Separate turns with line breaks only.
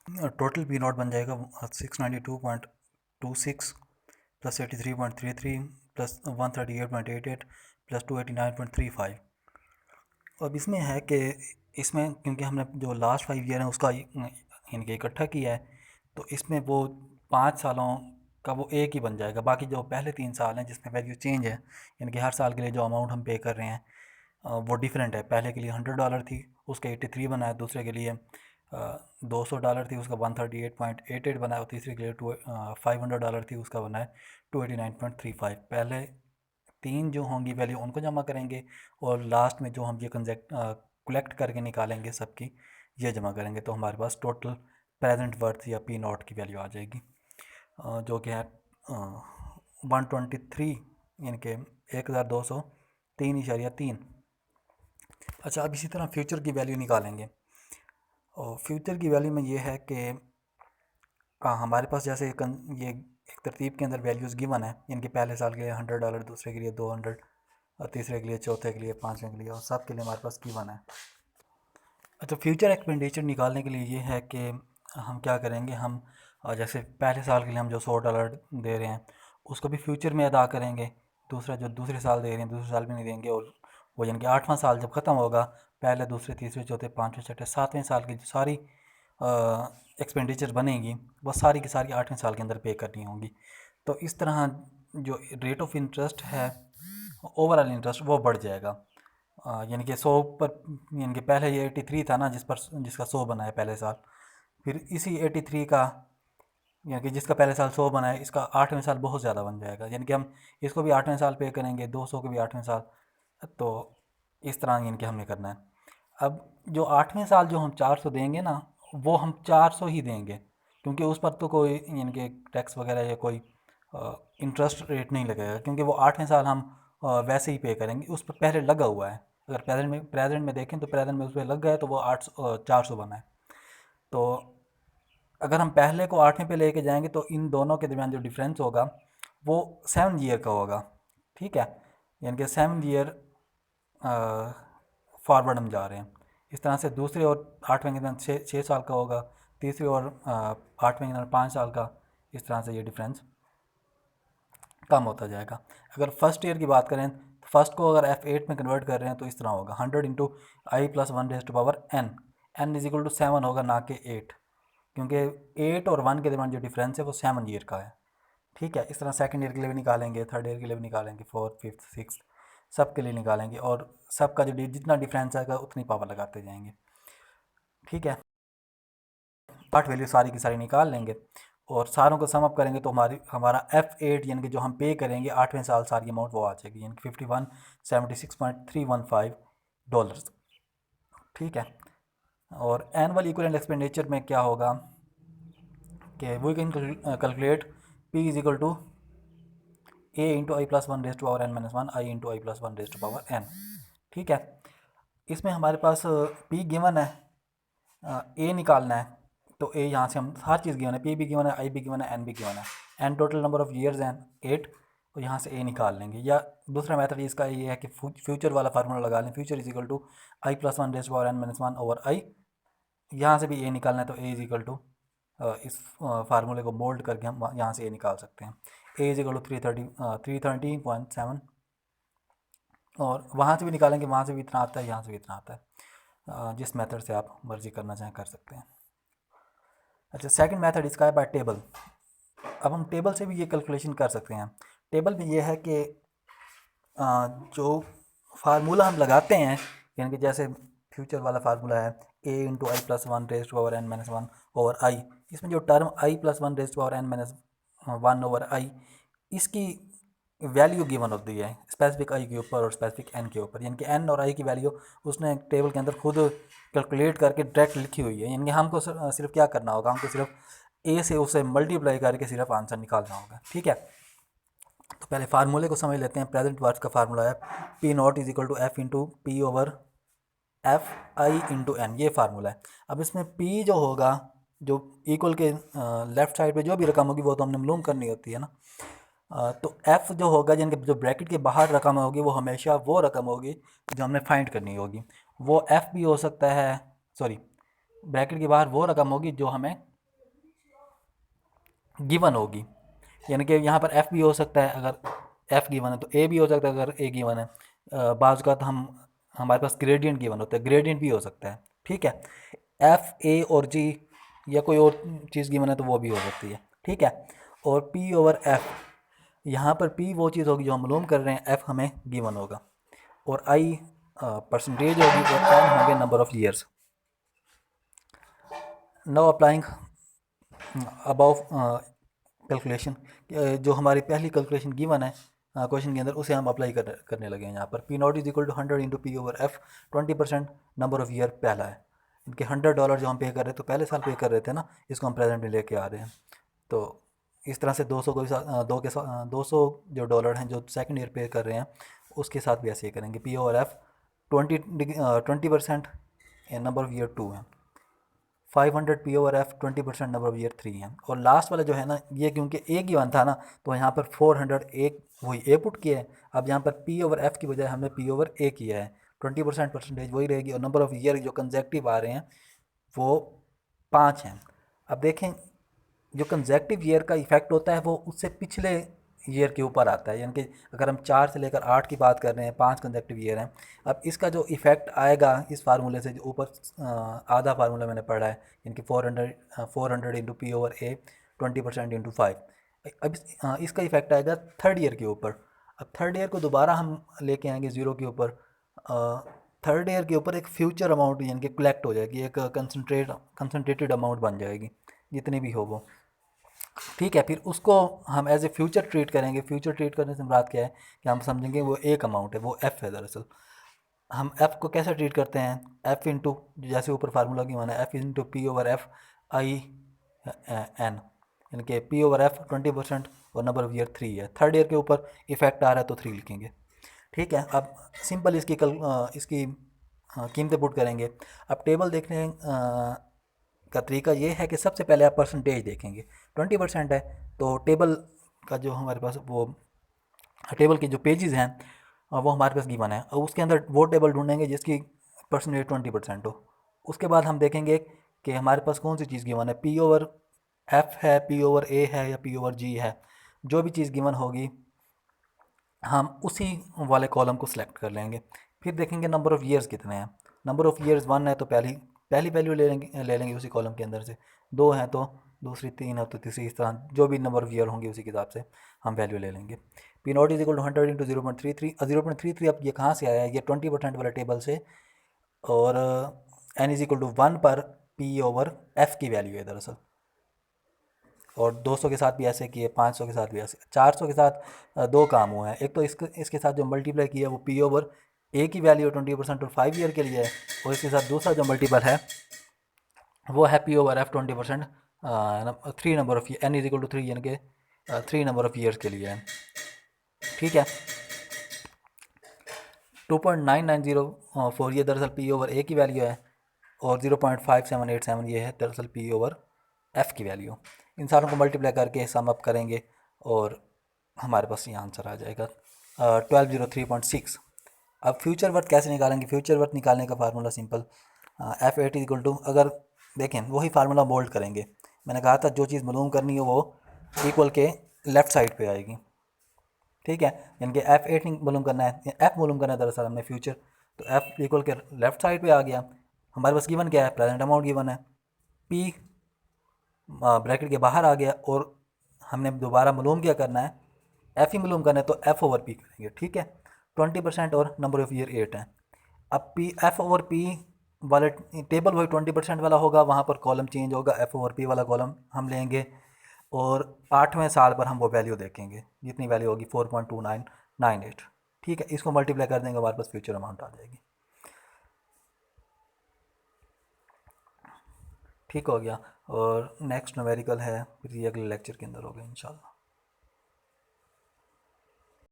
Total P not बन जाएगा 692.26 plus 83.33 plus 138.88 plus 289.35। अब इसमें है कि इसमें क्योंकि हमने जो लास्ट 5 ईयर है उसका इनके इकट्ठा किया है, तो इसमें वो 5 सालों का वो एक ही बन जाएगा। बाकी जो पहले 3 साल हैं जिसमें वैल्यू चेंज है, यानी कि हर साल के लिए जो अमाउंट हम पे कर रहे हैं वो डिफरेंट है। पहले के लिए $100 थी, उसका 83 बनाया। दूसरे के लिए $200 थी, उसका 138.88 बनाया। और तीसरे के लिए $500 थी, उसका बनाया 289.35। पहले 3 जो होंगी वैल्यू उनको जमा करेंगे, और लास्ट में जो हम ये कलेक्ट करके निकालेंगे सबकी, ये जमा करेंगे, तो हमारे पास टोटल प्रेजेंट वर्थ या पी नॉट की वैल्यू आ जाएगी, जो कि है 123, यानी कि 1203.3। अच्छा, अब इसी तरह फ्यूचर की वैल्यू निकालेंगे। और फ्यूचर की वैल्यू में ये है कि हमारे पास जैसे ये एक तरतीब के अंदर वैल्यूज़ गिवन है, यानी कि पहले साल के लिए $100, दूसरे के लिए 200, और तीसरे के लिए, चौथे के लिए, पाँचवें के लिए, और सब के लिए हमारे पास गिवन है। अच्छा, फ्यूचर एक्सपेंडिचर निकालने के लिए ये है कि हम क्या करेंगे, हम जैसे पहले साल के लिए हम जो $100 दे रहे हैं उसको भी फ्यूचर में अदा करेंगे। दूसरा जो दूसरे साल दे रहे हैं दूसरे साल भी नहीं देंगे, और वो यानी कि 8वां साल जब ख़त्म होगा, पहले, दूसरे, तीसरे, चौथे, पाँचवें, छठे, 7वें साल की जो सारी एक्सपेंडिचर बनेगी वो सारी की सारी 8वें साल के अंदर पे करनी होंगी। तो इस तरह जो रेट ऑफ इंटरेस्ट है, ओवरऑल इंटरेस्ट, वो बढ़ जाएगा। यानी कि 100 पर, यानी कि पहले ये 83 था ना, जिसका 100 बना है पहले साल, फिर इसी 83 का, यानी कि जिसका पहले साल 100 बना है, इसका 8वें साल बहुत ज़्यादा बन जाएगा। यानी कि हम इसको भी 8वें साल पे करेंगे, 200 को भी 8वें साल। तो इस तरह यानी कि हमने करना है। अब जो 8वें साल जो हम 400 देंगे ना, वो हम 400 ही देंगे, क्योंकि उस पर तो कोई यानी कि टैक्स वगैरह या कोई इंटरेस्ट रेट नहीं लगेगा, क्योंकि वो 8वें साल हम वैसे ही पे करेंगे, उस पर पहले लगा हुआ है। अगर प्रेजेंट में देखें तो प्रेजेंट में उस पर लग गया है, तो वो 400 बना है। तो अगर हम पहले को 8वें पे लेके जाएंगे तो इन दोनों के दरमियान जो डिफरेंस होगा वो 7 ईयर का होगा। ठीक है, यानी कि 7 ईयर फॉरवर्ड हम जा रहे हैं। इस तरह से दूसरे और 8वें के अंदर 6 साल का होगा, तीसरे और 8वें के अंदर 5 साल का। इस तरह से ये डिफरेंस कम होता जाएगा। अगर फर्स्ट ईयर की बात करें तो फर्स्ट को अगर F8 में कन्वर्ट कर रहे हैं तो इस तरह होगा 100 into I plus 1 n is equal to 7 होगा, ना कि 8, क्योंकि 8 और 1 के दरमियान जो डिफरेंस है वो 7 ईयर का है। ठीक है, इस तरह सेकंड ईयर के लिए भी निकालेंगे, थर्ड ईयर के लिए भी निकालेंगे, फोर्थ, फिफ्थ, सिक्स, सब के लिए निकालेंगे, और सबका जो जितना डिफरेंस आएगा उतनी पावर लगाते जाएंगे। ठीक है, पार्ट वैल्यू सारी की सारी निकाल लेंगे, और सारों को सम अप करेंगे तो हमारा F8 यानी कि जो हम पे करेंगे 8वें साल सारी अमाउंट वो आ जाएगी, यानी कि $5176.315। ठीक है, और एनुअल इक्विवेलेंट एक्सपेंडिचर में क्या होगा कि we can calculate P is equal to A into I plus 1 I into I plus 1 ठीक है, इसमें हमारे पास P गिवन है, A निकालना है, तो A यहाँ से हम हर चीज़ गिवन है, P भी गिवन है, आई भी गिवन है, N भी गिवन है। N total number of years हैं 8, और यहाँ से A निकाल लेंगे। या दूसरा मेथड इसका ये है कि फ्यूचर वाला फार्मूला लगा लें, future is equal to I plus 1 over I. यहाँ से भी A निकालना है तो A इज इक्वल टू, इस फार्मूले को बोल्ड करके हम यहाँ से A निकाल सकते हैं। A इज इक्वल टू 330.7, और वहाँ से भी निकालेंगे, वहाँ से भी इतना आता है, यहाँ से भी इतना आता है। जिस मेथड से आप मर्जी करना चाहें कर सकते हैं। अच्छा, सेकंड मेथड इसका है बाय टेबल। अब हम टेबल से भी ये कैलकुलेशन कर सकते हैं। टेबल में ये है कि जो फार्मूला हम लगाते हैं, यानी कि जैसे फ्यूचर वाला फार्मूला है A into I plus 1 over आई, इसमें जो टर्म आई प्लस 1 ओवर आई, इसकी वैल्यू गिवन होती है स्पेसिफिक आई के ऊपर और स्पेसिफिक एन के ऊपर, यानी कि एन और आई की वैल्यू उसने टेबल के अंदर खुद कैलकुलेट करके डायरेक्ट लिखी हुई है। यानी कि हमको सिर्फ क्या करना होगा, हमको सिर्फ ए से उसे मल्टीप्लाई करके सिर्फ आंसर निकालना होगा। ठीक है, तो पहले फार्मूले को समझ लेते हैं। प्रेजेंट वर्थ का फार्मूला है P not is equal to F into P over F I into N, ये फार्मूला है। अब इसमें पी जो होगा, जो इक्वल के लेफ्ट साइड पे जो भी रकम होगी वो तो हमने मालूम करनी होती है ना। तो एफ़ जो होगा, यानी कि जो ब्रैकेट के बाहर रकम होगी वो हमेशा वो रकम होगी जो हमने फाइंड करनी होगी। वो एफ़ भी हो सकता है, सॉरी, ब्रैकेट के बाहर वो रकम होगी जो हमें गिवन होगी, यानी कि यहाँ पर एफ़ भी हो सकता है, अगर एफ़ गिवन है तो ए भी हो सकता है, अगर ए गिवन है। बाज़ का तो हमारे पास ग्रेडियंट गिवन होता है, ग्रेडियंट भी हो सकता है। ठीक है, एफ़ ए और जी या कोई और चीज़ गिवन है तो वो भी हो सकती है। ठीक है, और पी ओवर एफ़, यहाँ पर पी वो चीज़ होगी जो हम मालूम कर रहे हैं, एफ़ हमें गिवन होगा, और आई परसेंटेज होगी, और एन होंगे number of years. Now applying above calculation, जो हमारी पहली कैलकुलेशन गिवन है क्वेश्चन के अंदर, उसे हम अप्लाई करने लगे हैं। यहाँ पर P not is equal to 100 into P over F, 20% number of year पहला है। इनके $100 जो हम पे कर रहे थे तो पहले साल पे कर रहे थे ना, इसको हम प्रेजेंट में लेके आ रहे हैं। तो इस तरह से 200 को भी दो के साथ 200 जो डॉलर हैं जो सेकंड ईयर पे कर रहे हैं, उसके साथ भी ऐसे ही करेंगे। P over F 20% number of year 2 है, 500 P over F 20% number of year 3 है, और लास्ट वाला जो है ना, ये क्योंकि एक ही वन था ना, तो यहाँ पर 400 एक वही ए पुट किया है। अब यहाँ पर पी ओवर एफ की बजाय हमने पी ओवर ए किया है, 20% परसेंटेज वही रहेगी, और नंबर ऑफ़ ईयर जो कंजेक्टिव आ रहे हैं वो 5 हैं। अब देखें, जो कंजेक्टिव ईयर का इफेक्ट होता है वो उससे पिछले ईयर के ऊपर आता है, यानी कि अगर हम 4 से लेकर 8 की बात कर रहे हैं, 5 कंजेक्टिव ईयर हैं। अब इसका जो इफेक्ट आएगा इस फार्मूले से, जो ऊपर आधा फार्मूला मैंने पढ़ा है, यानी कि 400 इंटू पी ओवर ए 20% इंटू 5। अब इसका इफेक्ट आएगा थर्ड ईयर के ऊपर। अब थर्ड ईयर को दोबारा हम लेके आएंगे ज़ीरो के ऊपर, थर्ड ईयर के ऊपर एक फ्यूचर अमाउंट यानी कि कलेक्ट हो जाएगी, एक कंसनट्रेटेड अमाउंट बन जाएगी, जितनी भी हो वो। ठीक है, फिर उसको हम एज ए फ्यूचर ट्रीट करेंगे। फ्यूचर ट्रीट करने से मुराद क्या है कि हम समझेंगे वो एक अमाउंट है, वो एफ़ है दरअसल। हम एफ़ को कैसे ट्रीट करते हैं, एफ़ इंटू, जैसे ऊपर फार्मूला की माना है, F into P over F I N, यानी कि पी ओवर एफ़ 20% और नंबर ऑफ ईयर 3 है। थर्ड ईयर के ऊपर इफेक्ट आ रहा है तो 3 लिखेंगे। ठीक है, अब सिंपल इसकी कीमतें पुट करेंगे। अब टेबल देखने का तरीका ये है कि सबसे पहले आप परसेंटेज देखेंगे। 20% है तो टेबल का जो हमारे पास वो टेबल के जो पेजेस हैं वो हमारे पास गिवन है, और उसके अंदर वो टेबल ढूंढेंगे जिसकी परसेंटेज 20% हो। उसके बाद हम देखेंगे कि हमारे पास कौन सी चीज़ गिवन है, पी ओवर एफ है, पी ओवर ए है, या पी ओवर जी है। जो भी चीज़ गिवन होगी हम उसी वाले कॉलम को सिलेक्ट कर लेंगे। फिर देखेंगे नंबर ऑफ़ ईयर्स कितने हैं। नंबर ऑफ़ ईयर्स 1 है तो पहली पहली वैल्यू ले लेंगे उसी कॉलम के अंदर से। 2 हैं तो दूसरी, 3 है तो तीसरी, इस तरह जो भी नंबर ऑफ़ ईयर होंगे उसी के हिसाब से हम वैल्यू ले लेंगे। P not is equal to 100 into 0.33। 0.33 अब ये कहाँ से आया है, ये 20% वाले टेबल से, और एन इज इक्वल टू 1 पर पी ओवर एफ की वैल्यू है दरअसल। और 200 के साथ भी ऐसे किए, 500 के साथ भी ऐसे, 400 के साथ दो काम हुए हैं। एक तो इसके साथ जो मल्टीप्लाई किया वो पी ओवर ए की वैल्यू 20% और 5 ईयर के लिए है, और इसके साथ दूसरा जो मल्टीपल है वो है P over F 20% 3 number of N is equal to 3, यानी कि 3 नंबर ऑफ ईयर्स के लिए है। ठीक है, 2.9904 ये दरअसल पी ओवर ए की वैल्यू है, और 0.5787 ये है दरअसल पी ओवर एफ़ की वैल्यू। इन सारों को मल्टीप्लाई करके सम अप करेंगे और हमारे पास ये आंसर आ जाएगा 1203.6। अब फ्यूचर वर्थ कैसे निकालेंगे, फ्यूचर वर्थ निकालने का formula simple, F at equal to, अगर देखें वही फार्मूला बोल्ड करेंगे। मैंने कहा था जो चीज़ मालूम करनी है वो इक्वल के लेफ़्ट साइड पे आएगी। ठीक है, यानी कि एफ एट मालूम करना है, एफ मालूम करना है दरअसल हमने फ्यूचर, तो एफ इक्वल के लेफ़्ट साइड पे आ गया। हमारे पास गिवन क्या है, प्रेजेंट अमाउंट गिवन है, पी ब्रैकेट के बाहर आ गया, और हमने दोबारा मालूम क्या करना है, एफ़ ही मालूम करना है, तो एफ़ ओवर पी करेंगे। ठीक है, 20% और नंबर ऑफ़ ईयर 8 है। अब पी एफ़ ओवर पी वाले टेबल वही 20% वाला होगा, वहाँ पर कॉलम चेंज होगा, एफ़ ओवर पी वाला कॉलम हम लेंगे, और 8वें साल पर हम वो वैल्यू देखेंगे, जितनी वैल्यू होगी 4.2998। ठीक है, इसको मल्टीप्लाई कर देंगे, हमारे पास फ्यूचर अमाउंट आ जाएगी। ठीक हो गया, और नेक्स्ट न्यूमेरिकल है फिर ये अगले लेक्चर के अंदर होगा इंशाल्लाह।